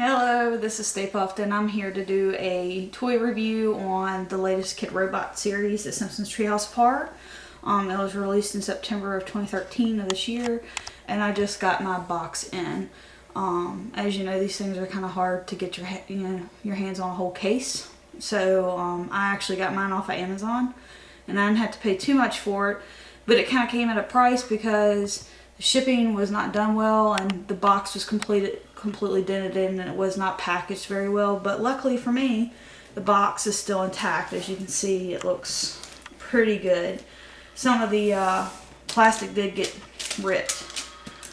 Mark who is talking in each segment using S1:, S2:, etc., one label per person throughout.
S1: Hello, this is ST4Y PUFT and I'm here to do a toy review on the latest Kidrobot series, The Simpsons Treehouse of Horror. It was released in September of 2013 of this year, and I just got my box in. As you know, these things are kind of hard to get your hands on a whole case. So I actually got mine off of Amazon, and I didn't have to pay too much for it, but it kind of came at a price because the shipping was not done well and the box was completely dented in and it was not packaged very well. But luckily for me, the box is still intact. As you can see, it looks pretty good. Some of the plastic did get ripped,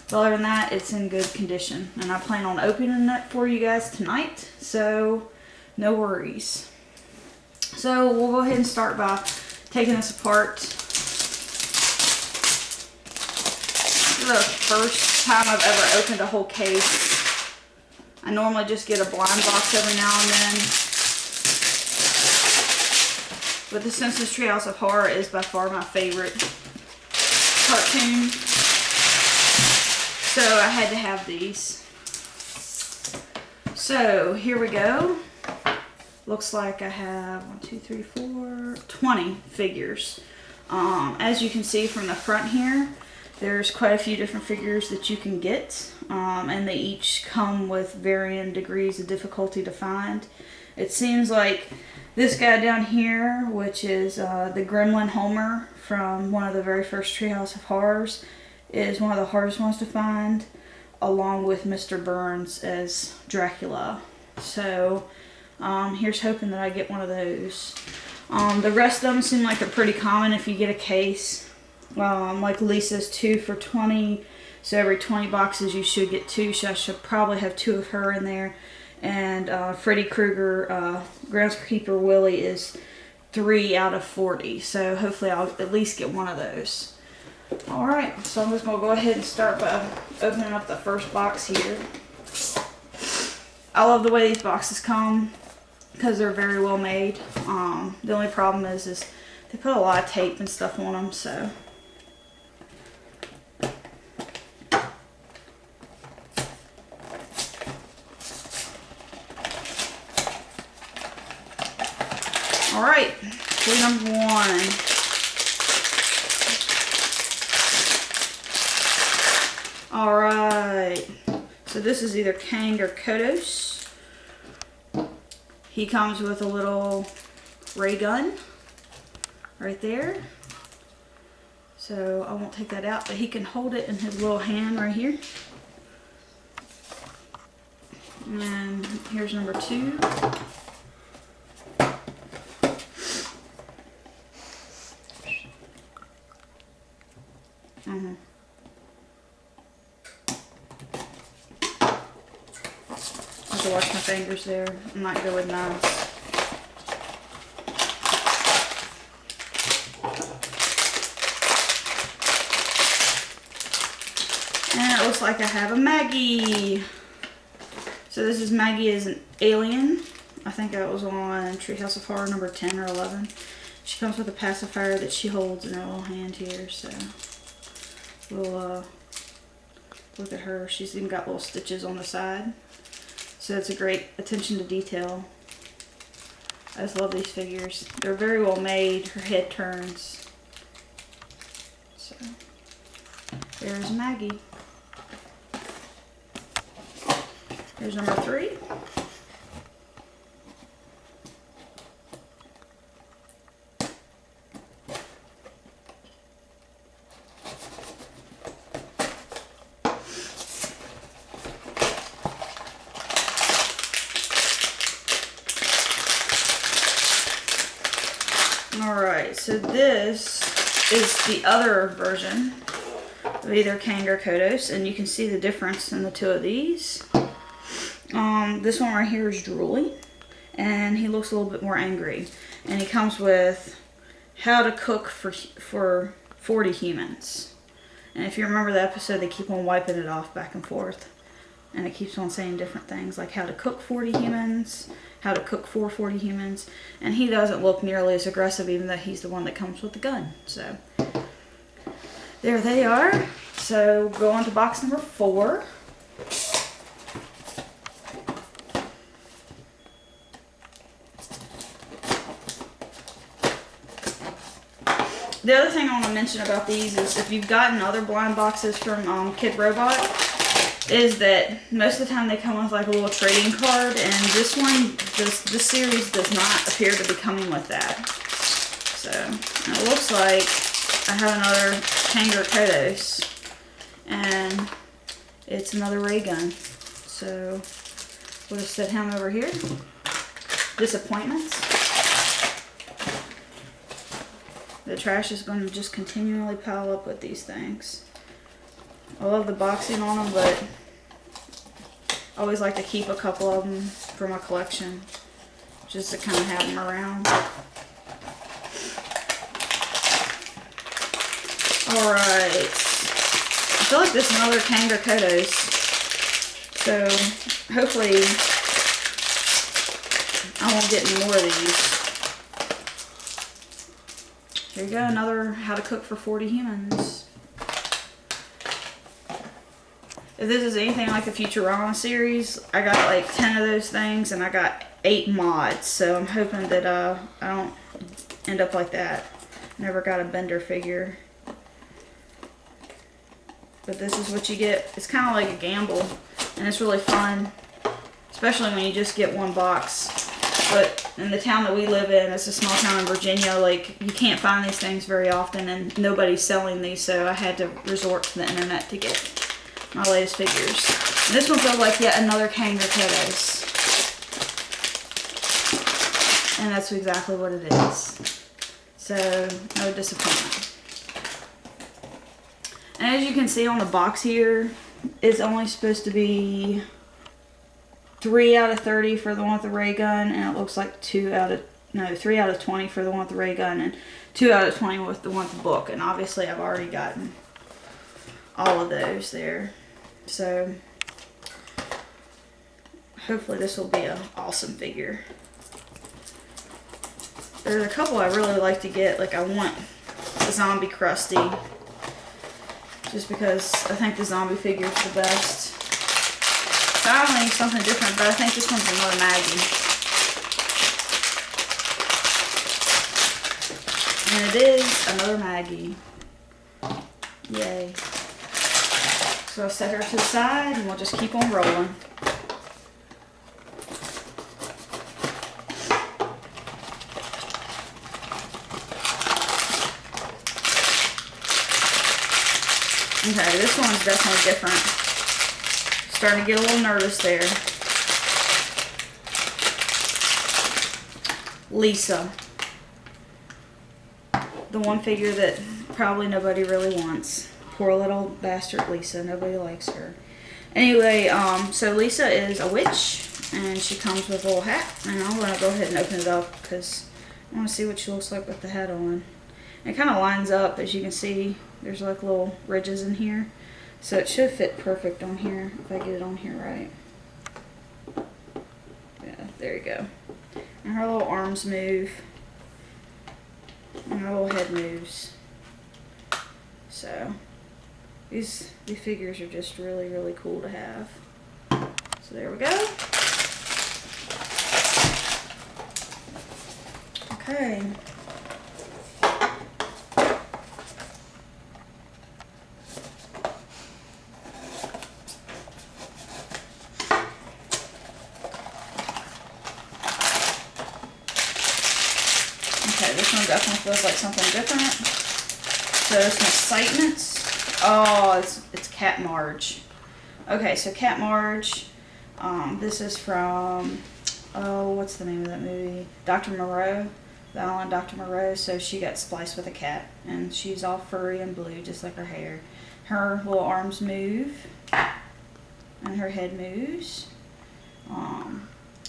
S1: but other than that, it's in good condition, and I plan on opening it for you guys tonight, so no worries. So we'll go ahead and start by taking this apart. This is the first time I've ever opened a whole case. I normally just get a blind box every now and then. But The Simpsons Treehouse of Horror is by far my favorite cartoon. So I had to have these. So here we go. Looks like I have 20 figures. As you can see from the front here, there's quite a few different figures that you can get, and they each come with varying degrees of difficulty to find. It seems like this guy down here, which is the Gremlin Homer from one of the very first Treehouse of Horrors, is one of the hardest ones to find, along with Mr. Burns as Dracula. So here's hoping that I get one of those. The rest of them seem like they're pretty common if you get a case. Like Lisa's 2 for $20, so every 20 boxes you should get 2. So I should probably have 2 of her in there. And Freddy Krueger, Groundskeeper Willie is 3 out of 40. So hopefully I'll at least get one of those. Alright, so I'm just going to go ahead and start by opening up the first box here. I love the way these boxes come because they're very well made. The only problem is they put a lot of tape and stuff on them, so. Alright, toy number 1. Alright, so this is either Kang or Kodos. He comes with a little ray gun right there. So I won't take that out, but he can hold it in his little hand right here. And here's number 2. I have to wash my fingers there. I'm not good with knives. And it looks like I have a Maggie. So this is Maggie as an alien. I think that was on Treehouse of Horror number 10 or 11. She comes with a pacifier that she holds in her little hand here. So we'll look at her. She's even got little stitches on the side. So it's a great attention to detail. I just love these figures. They're very well made. Her head turns. So there's Maggie. Here's number 3. Alright, so this is the other version of either Kang or Kodos, and you can see the difference in the two of these. This one right here is drooly, and he looks a little bit more angry. And he comes with how to cook for 40 humans. And if you remember the episode, they keep on wiping it off back and forth. And it keeps on saying different things, like how to cook 40 humans, how to cook for 40 humans. And he doesn't look nearly as aggressive, even though he's the one that comes with the gun. So there they are. So go on to box number 4. The other thing I want to mention about these is if you've gotten other blind boxes from Kidrobot, is that most of the time they come with like a little trading card, and this one, this series does not appear to be coming with that. So it looks like I have another Kidrobot, and it's another ray gun. So we'll just set him over here. Disappointments. The trash is going to just continually pile up with these things. I love the boxing on them, but I always like to keep a couple of them for my collection, just to kind of have them around. Alright. I feel like this is another Kidrobot. So hopefully I won't get any more of these. Here you go, another How to Cook for 40 Humans. If this is anything like the Futurama series, I got like 10 of those things and I got 8 mods. So I'm hoping that I don't end up like that. Never got a Bender figure. But this is what you get. It's kind of like a gamble, and it's really fun, especially when you just get one box. But in the town that we live in, it's a small town in Virginia, like you can't find these things very often, and nobody's selling these, so I had to resort to the internet to get my latest figures. And this one feels like yet another Kidrobot, and that's exactly what it is. So no disappointment. And as you can see on the box here, it's only supposed to be 3 out of 30 for the one with the ray gun, and it looks like 3 out of 20 for the one with the ray gun, and 2 out of 20 with the one with the book. And obviously I've already gotten all of those there. So hopefully this will be an awesome figure. There's a couple I really like to get. Like I want the zombie Krusty, just because I think the zombie figure is the best. I don't need something different, but I think this one's another Maggie. And it is another Maggie. Yay. So I'll set her to the side and we'll just keep on rolling. Okay, this one's definitely different. Starting to get a little nervous there. Lisa. The one figure that probably nobody really wants. Poor little bastard Lisa. Nobody likes her. Anyway, so Lisa is a witch, and she comes with a little hat. And I'm going to go ahead and open it up because I want to see what she looks like with the hat on. It kind of lines up, as you can see. There's like little ridges in here. So it should fit perfect on here, if I get it on here right. Yeah, there you go. And her little arms move. And her little head moves. So, these figures are just really, really cool to have. So there we go. Okay. Okay, this one definitely feels like something different. So some excitements. Oh, it's Cat Marge. Okay, so Cat Marge. This is from, oh, what's the name of that movie? Dr. Moreau. The Island Dr. Moreau. So she got spliced with a cat, and she's all furry and blue, just like her hair. Her little arms move, and her head moves.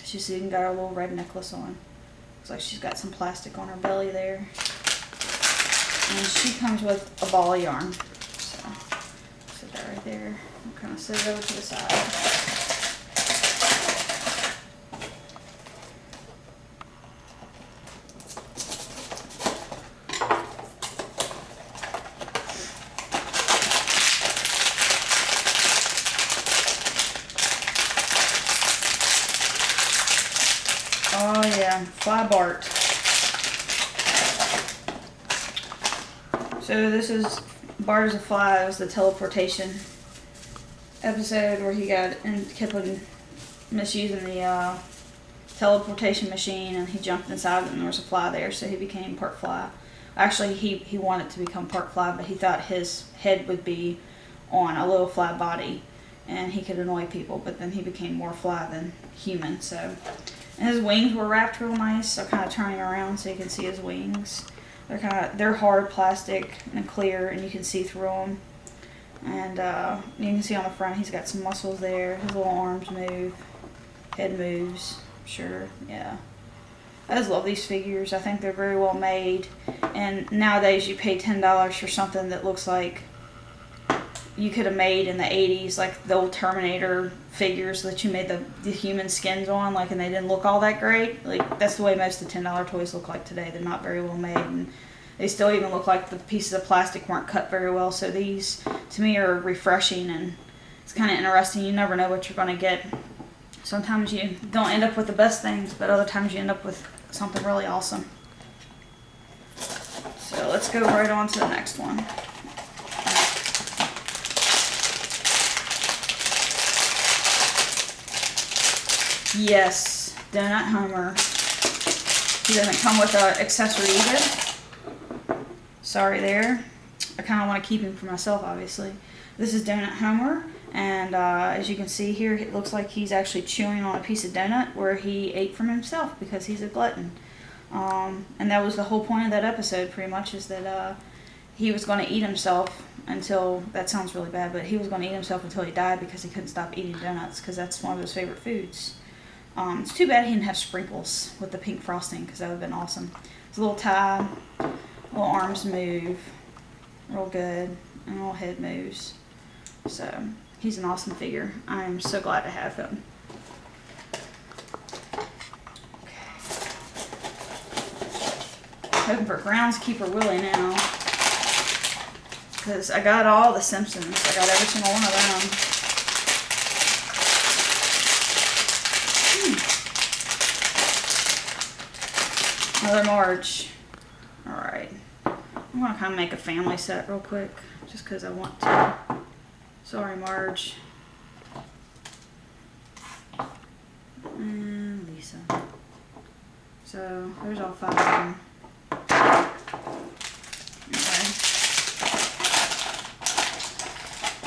S1: She's even got her little red necklace on. Looks like she's got some plastic on her belly there. And she comes with a ball of yarn. So, set that right there. I'll kind of set it over to the side. Oh yeah, Fly Bart. So this is Bart as a Fly. It was the teleportation episode where he got and kept on misusing the teleportation machine, and he jumped inside it and there was a fly there, so he became part fly. Actually, he wanted to become part fly, but he thought his head would be on a little fly body and he could annoy people, but then he became more fly than human. So, and his wings were wrapped real nice, so kind of turning around so you can see his wings. They're hard plastic and clear, and you can see through them. And you can see on the front he's got some muscles there. His little arms move, head moves. Sure, yeah. I just love these figures. I think they're very well made. And nowadays you pay $10 for something that looks like you could have made in the 80s, like the old Terminator figures that you made the human skins on, like, and they didn't look all that great. Like, that's the way most of the $10 toys look like today. They're not very well made, and they still even look like the pieces of plastic weren't cut very well. So these, to me, are refreshing, and it's kind of interesting. You never know what you're going to get. Sometimes you don't end up with the best things, but other times you end up with something really awesome. So let's go right on to the next one. Yes, Donut Homer. He doesn't come with an accessory either. Sorry there. I kind of want to keep him for myself, obviously. This is Donut Homer, and as you can see here, it looks like he's actually chewing on a piece of donut where he ate from himself because he's a glutton. And that was the whole point of that episode, pretty much, is that he was going to eat himself until, that sounds really bad, but he was going to eat himself until he died because he couldn't stop eating donuts, because that's one of his favorite foods. It's too bad he didn't have sprinkles with the pink frosting, because that would have been awesome. It's a little tie, little arms move, real good, and little head moves. So, he's an awesome figure. I'm so glad to have him. Hoping for Groundskeeper Willie now, because I got all the Simpsons. I got every single one of them. Another Marge. Alright. I'm going to kind of make a family set real quick, just because I want to. Sorry, Marge. And Lisa. So, there's all 5 of them. Okay.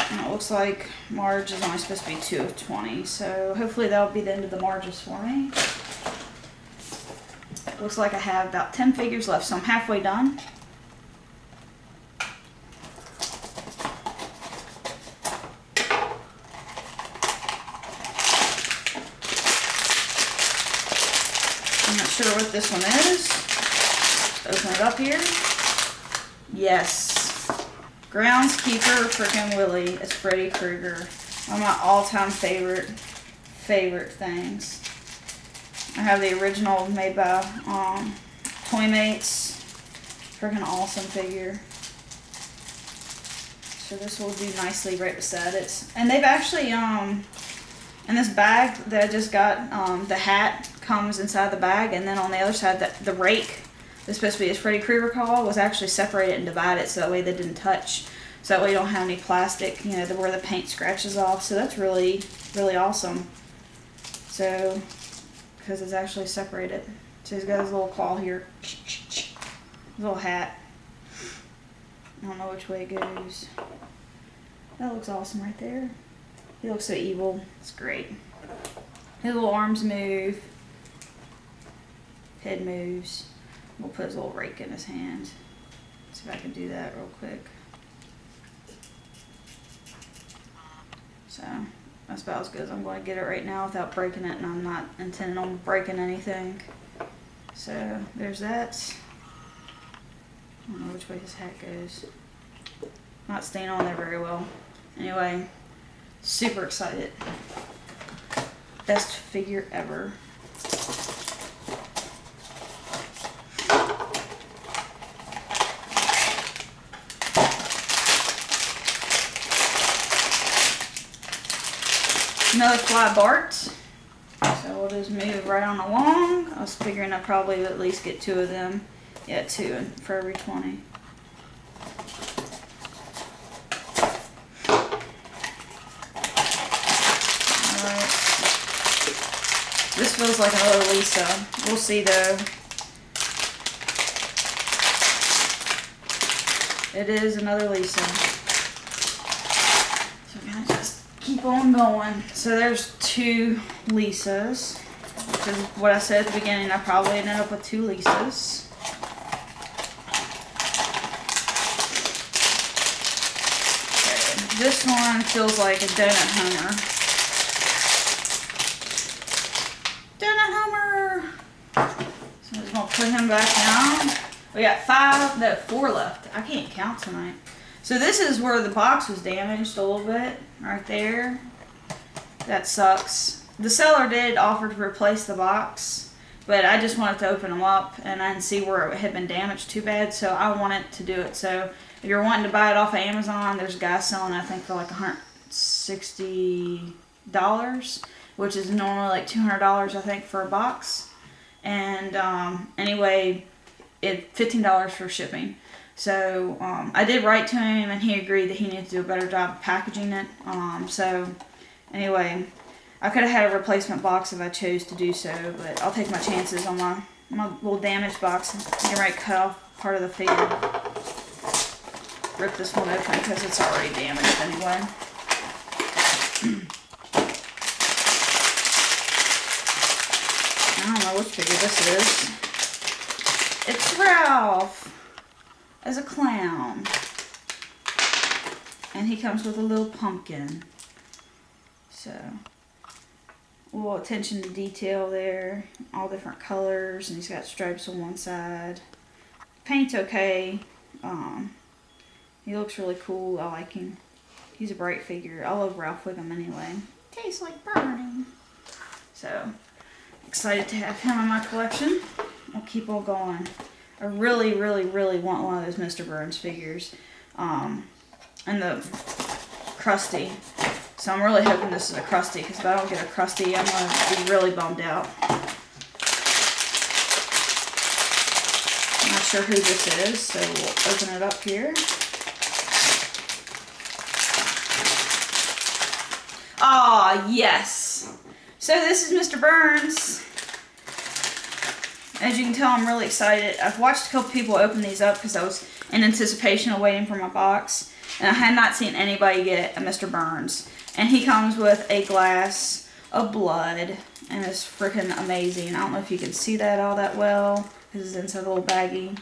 S1: And it looks like Marge is only supposed to be 2 of 20, so hopefully that'll be the end of the Marges for me. Looks like I have about 10 figures left, so I'm halfway done. I'm not sure what this one is. Let's open it up here. Yes. Groundskeeper freaking Willie is Freddy Krueger. One of my all-time favorite things. I have the original made by Toymates. Freaking awesome figure. So this will do nicely right beside it. And they've actually, in this bag that I just got, the hat comes inside the bag, and then on the other side, the rake that's supposed to be his Freddy Krueger claw was actually separated and divided, so that way they didn't touch. So that way you don't have any plastic, you know, where the paint scratches off. So that's really, really awesome. So, because it's actually separated. So he's got his little claw here. His little hat. I don't know which way it goes. That looks awesome right there. He looks so evil. It's great. His little arms move. Head moves. We'll put his little rake in his hand. See if I can do that real quick. So, that's about as good as I'm going to get it right now without breaking it, and I'm not intending on breaking anything. So, there's that. I don't know which way his hat goes. Not staying on there very well. Anyway, super excited. Best figure ever. Another Fly Bart. So we'll just move right on along. I was figuring I'd probably at least get 2 of them. Yeah, 2 for every 20. feels like another Lisa. We'll see though. It is another Lisa. So we're gonna just keep on going. So there's 2 Lisas. Because what I said at the beginning, I probably ended up with 2 Lisas. Okay. This one feels like a donut homer. Donut homer! So I'm just gonna put him back down. We got 4 left. I can't count tonight. So this is where the box was damaged a little bit, right there. That sucks. The seller did offer to replace the box, but I just wanted to open them up and I didn't see where it had been damaged too bad, so I wanted to do it. So if you're wanting to buy it off of Amazon, there's a guy selling it, I think, for like $160, which is normally like $200, I think, for a box. And anyway, $15 for shipping. So I did write to him and he agreed that he needed to do a better job of packaging it. So anyway, I could have had a replacement box if I chose to do so, but I'll take my chances on my little damaged box. I'm getting ready to cut off part of the figure. Rip this one open because it's already damaged anyway. I don't know which figure this is. It's Ralph as a clown. And he comes with a little pumpkin. So, a little attention to detail there. All different colors. And he's got stripes on one side. Paint's okay. He looks really cool. I like him. He's a bright figure. I love Ralph Wiggum anyway. Tastes like burning. So, excited to have him in my collection. I'll keep on going. I really, really, really want one of those Mr. Burns figures. And the Krusty. So I'm really hoping this is a Krusty, because if I don't get a Krusty, I'm going to be really bummed out. I'm not sure who this is, so we'll open it up here. Ah, yes! So this is Mr. Burns. As you can tell, I'm really excited. I've watched a couple people open these up because I was in anticipation of waiting for my box. And I had not seen anybody get a Mr. Burns. And he comes with a glass of blood. And it's freaking amazing. I don't know if you can see that all that well, because it's inside a little baggie.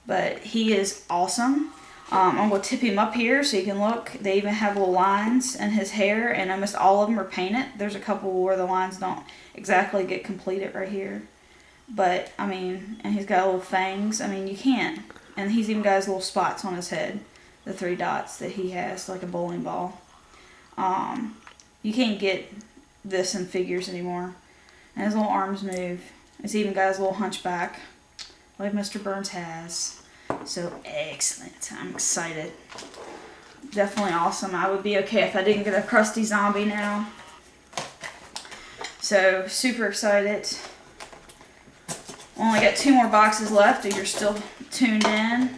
S1: But he is awesome. I'm going to tip him up here so you can look. They even have little lines in his hair. And almost all of them are painted. There's a couple where the lines don't exactly get completed right here. But, I mean, and he's got little fangs. I mean, you can't. And he's even got his little spots on his head. The 3 dots that he has, like a bowling ball. You can't get this in figures anymore. And his little arms move. He's even got his little hunchback, like Mr. Burns has. So, excellent. I'm excited. Definitely awesome. I would be okay if I didn't get a Krusty Zombie now. So, super excited. Only got 2 more boxes left if you're still tuned in.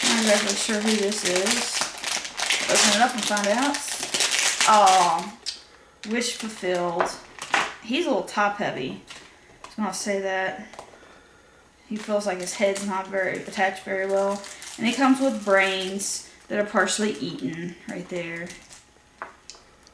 S1: I'm not exactly sure who this is. Open it up and find out. Oh, wish fulfilled. He's a little top heavy. I was going to say that. He feels like his head's not very attached very well. And he comes with brains that are partially eaten right there.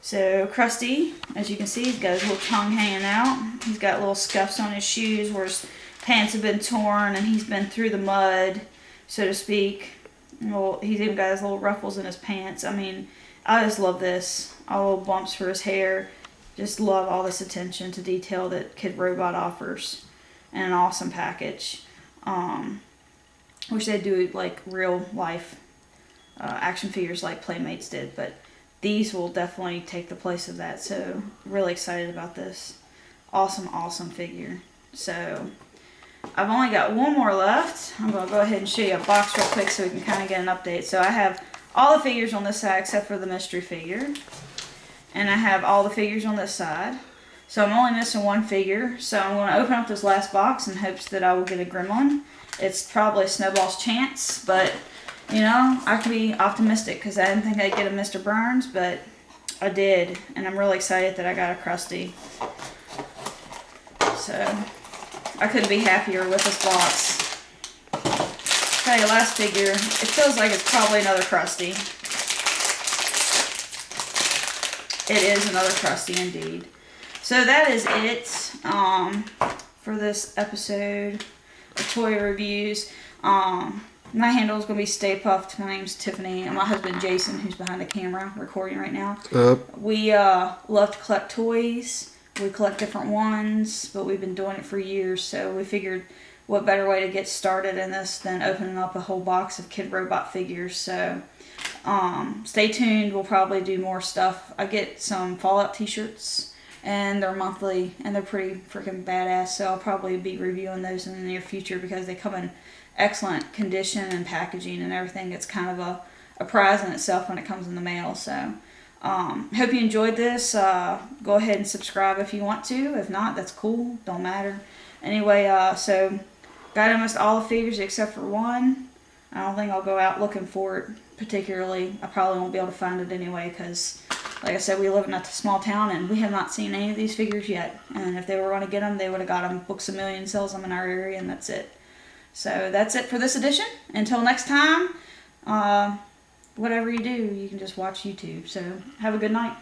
S1: So, Krusty, as you can see, he's got his little tongue hanging out. He's got little scuffs on his shoes where his pants have been torn and he's been through the mud, so to speak. Well, he's even got his little ruffles in his pants. I mean, I just love this. All little bumps for his hair. Just love all this attention to detail that Kidrobot offers. And an awesome package. Wish they'd do like real life action figures like Playmates did, but these will definitely take the place of that. So, really excited about this. Awesome, awesome figure. So, I've only got 1 more left. I'm going to go ahead and show you a box real quick so we can kind of get an update. So, I have all the figures on this side except for the mystery figure. And I have all the figures on this side. So, I'm only missing 1 figure. So, I'm going to open up this last box in hopes that I will get a Gremlin. It's probably a snowball's chance, but you know, I can be optimistic because I didn't think I'd get a Mr. Burns, but I did, and I'm really excited that I got a Krusty. So, I couldn't be happier with this box. Okay, last figure. It feels like it's probably another Krusty. It is another Krusty indeed. So that is it for this episode of Toy Reviews. My handle is going to be Stay Puffed. My name's Tiffany, and my husband Jason, who's behind the camera recording right now. We love to collect toys. We collect different ones, but we've been doing it for years, so we figured what better way to get started in this than opening up a whole box of Kidrobot figures. So stay tuned. We'll probably do more stuff. I get some Fallout t-shirts, and they're monthly, and they're pretty freaking badass, so I'll probably be reviewing those in the near future because they come in excellent condition and packaging and everything. It's kind of a prize in itself when it comes in the mail. So hope you enjoyed this. Go ahead and subscribe if you want to. If not, that's cool. Don't matter. Anyway, so got almost all the figures except for one. I don't think I'll go out looking for it particularly. I probably won't be able to find it anyway because, like I said, we live in a small town and we have not seen any of these figures yet. And if they were going to get them, they would have got them. Books A Million sells them in our area, and that's it. So that's it for this edition. Until next time, whatever you do, you can just watch YouTube. So have a good night.